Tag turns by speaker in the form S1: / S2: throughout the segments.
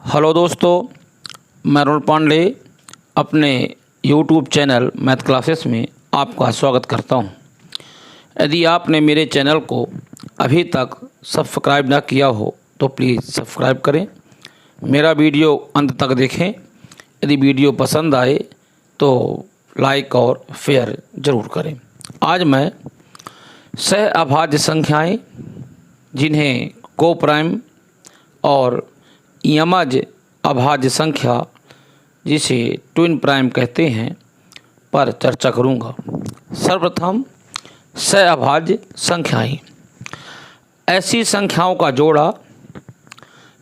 S1: Hello दोस्तों, मैं अरुण पांडे अपने यूट्यूब चैनल मैथ क्लासेस में आपका स्वागत करता हूं। यदि आपने मेरे चैनल को अभी तक सब्सक्राइब ना किया हो तो प्लीज़ सब्सक्राइब करें, मेरा वीडियो अंत तक देखें। यदि वीडियो पसंद आए तो लाइक और शेयर ज़रूर करें। आज मैं सह अभाज्य संख्याएं जिन्हें को प्राइम और यमज अभाज्य संख्या जिसे ट्विन प्राइम कहते हैं पर चर्चा करूंगा। सर्वप्रथम सह अभाज्य संख्याएं ऐसी संख्याओं का जोड़ा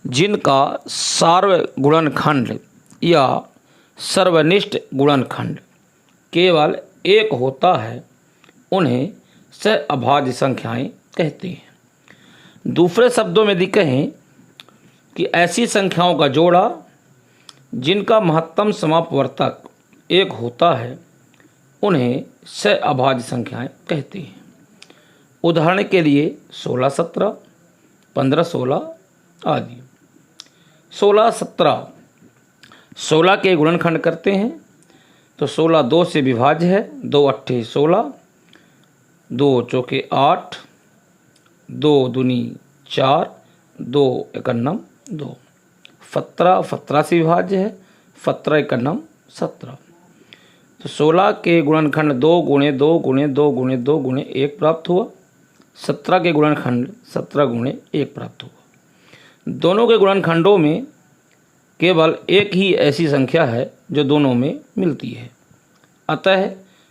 S1: जिनका सार्वगुणनखंड या सर्वनिष्ठ गुणनखंड केवल एक होता है, उन्हें सह अभाज्य संख्याएं कहते हैं। दूसरे शब्दों में यदि कहें कि ऐसी संख्याओं का जोड़ा जिनका महत्तम समापवर्तक एक होता है, उन्हें सह अभाज्य संख्याएं कहते हैं। उदाहरण के लिए 16 17, 15 16 आदि। 16 17 16 के गुणनखंड करते हैं तो 16 2 से विभाज्य है। 2 अट्ठे 16, 2 चौके 8, 2 दूनी 4, 2 एकन्नम 2। 17 17 से विभाज्य है। 17 एकन्नम 17। तो 16 के गुणनखंड 2 गुणे 2 गुणे 2 गुणे 2 गुणे 1 प्राप्त हुआ। 17 के गुणनखंड 17 गुणे 1 प्राप्त हुआ। दोनों के गुणनखंडों में केवल एक ही ऐसी संख्या है जो दोनों में मिलती है, अतः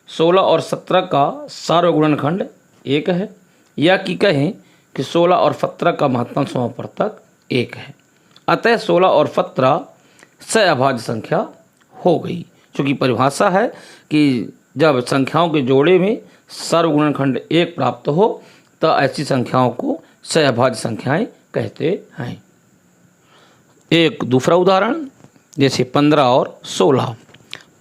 S1: 16 और 17 का सार्वगुणनखंड 1 है, या कि कहें कि 16 और 17 का महत्तम समापवर्तक 1 है, अतः 16 और 17 सह अभाज्य संख्या हो गई। क्योंकि परिभाषा है कि जब संख्याओं के जोड़े में सर्वगुणनखंड 1 प्राप्त हो तो ऐसी संख्याओं को सह अभाज्य संख्याएं कहते हैं। एक दूसरा उदाहरण जैसे 15 और 16।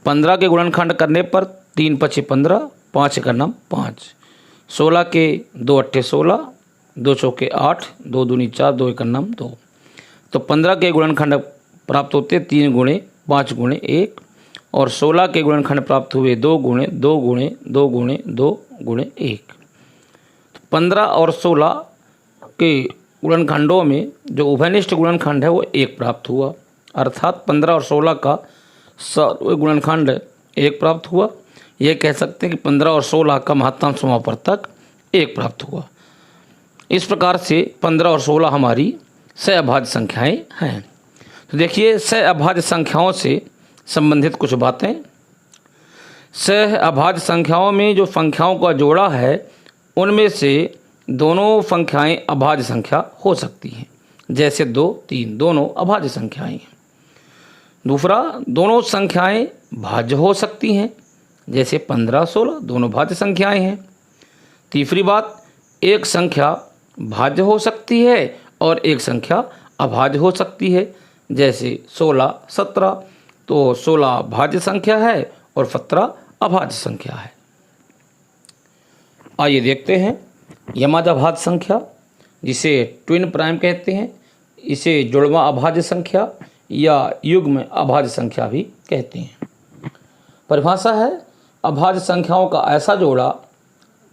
S1: 15 के गुणनखंड करने पर 3 पचे 15, 5 एकन्नम 5। 16 के 2 अट्ठे 16, 2 चौके 8, 2 दूनी 4, 2 एकन्नम 2। तो 15 के गुणनखंड प्राप्त होते 3 गुणे 5 गुणे 1, और 16 के गुणनखंड प्राप्त हुए 2 गुणे 2 गुणे 2 गुणे 2 गुणे 1। 15 और 16 के गुणनखंडों में जो उभयनिष्ठ गुणनखंड है वो 1 प्राप्त हुआ, अर्थात 15 और 16 का गुणनखंड 1 प्राप्त हुआ। ये कह सकते हैं कि 15 और 16 का महत्तम समापवर्तक 1 प्राप्त हुआ। इस प्रकार से 15 और 16 हमारी सह अभाज्य संख्याएं हैं। तो देखिए, सह अभाज्य संख्याओं से संबंधित कुछ बातें। सह अभाज्य संख्याओं में जो संख्याओं का जोड़ा है उनमें से दोनों संख्याएं अभाज्य संख्या हो सकती हैं, जैसे 2 3 दोनों अभाज्य संख्याएं हैं। दूसरा, दोनों संख्याएं भाज्य हो सकती हैं, जैसे 15 16 दोनों भाज्य संख्याएं हैं। तीसरी बात, एक संख्या भाज्य हो सकती है और एक संख्या अभाज्य हो सकती है, जैसे 16 17। तो 16 भाज्य संख्या है और 17 अभाज्य संख्या है। आइए देखते हैं यमज अभाज्य संख्या जिसे ट्विन प्राइम कहते हैं, इसे जुड़वा अभाज्य संख्या या युग्म अभाज्य संख्या भी कहते हैं। परिभाषा है, अभाज्य संख्याओं का ऐसा जोड़ा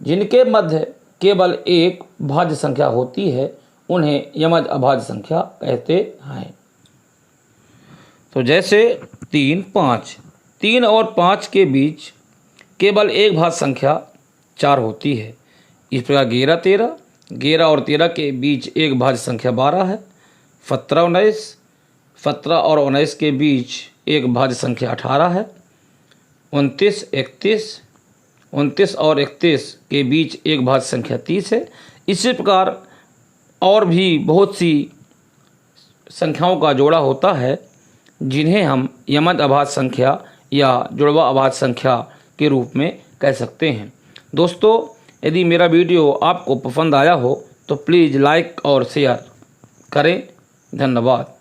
S1: जिनके मध्य केवल एक भाज्य संख्या होती है, उन्हें यमज अभाज्य संख्या कहते हैं। तो जैसे 3 5, 3 और 5 के बीच केवल एक भाज्य संख्या 4 होती है। इस प्रकार 11 13, 11 और 13 के बीच एक भाज्य संख्या 12 है। 17 19, 17 और 19 के बीच एक भाज्य संख्या 18 है। 29 31, 29 और 31 के बीच एक भाज्य संख्या 30 है। इसी प्रकार और भी बहुत सी संख्याओं का जोड़ा होता है जिन्हें हम यमज अभाज्य संख्या या जुड़वा अभाज्य संख्या के रूप में कह सकते हैं। दोस्तों, यदि मेरा वीडियो आपको पसंद आया हो तो प्लीज़ लाइक और शेयर करें। धन्यवाद।